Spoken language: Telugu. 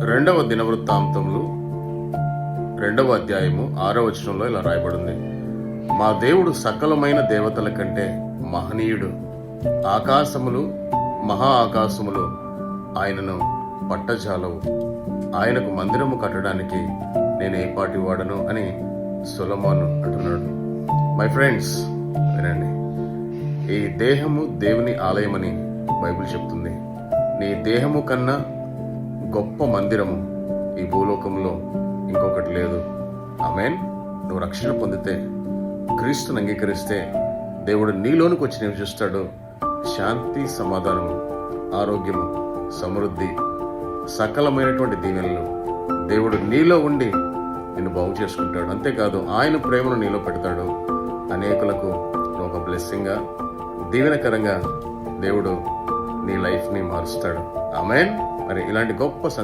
రెండవ దినవృత్తాంతములు 2వ అధ్యాయము 6వ వచనంలో ఇలా రాయబడింది. మా దేవుడు సకలమైన దేవతల కంటే మహనీయుడు. ఆకాశములు మహా ఆకాశములు ఆయనను పట్టజాలవు. ఆయనకు మందిరము కట్టడానికి నేను ఏ పాటి వాడను అని సొలొమోను అంటున్నాడు. మై ఫ్రెండ్స్, వినండి. ఈ దేహము దేవుని ఆలయమని బైబిల్ చెప్తుంది. నీ దేహము కన్నా గొప్ప మందిరము ఈ భూలోకంలో ఇంకొకటి లేదు. ఆమేన్. నువ్వు రక్షణ పొందితే, క్రీస్తుని అంగీకరిస్తే దేవుడు నీలోనికి వచ్చి నివసిస్తాడు. శాంతి, సమాధానము, ఆరోగ్యము, సమృద్ధి, సకలమైనటువంటి దీవెనలు దేవుడు నీలో ఉండి నిన్ను బాగు చేసుకుంటాడు. అంతేకాదు ఆయన ప్రేమను నీలో పెడతాడు. అనేకులకు నువ్వు ఒక బ్లెస్సింగ్గా, దీవెనకరంగా దేవుడు నీ లైఫ్ని మారుస్తాడు. ఆమేన్. మరి ఇలాంటి గొప్ప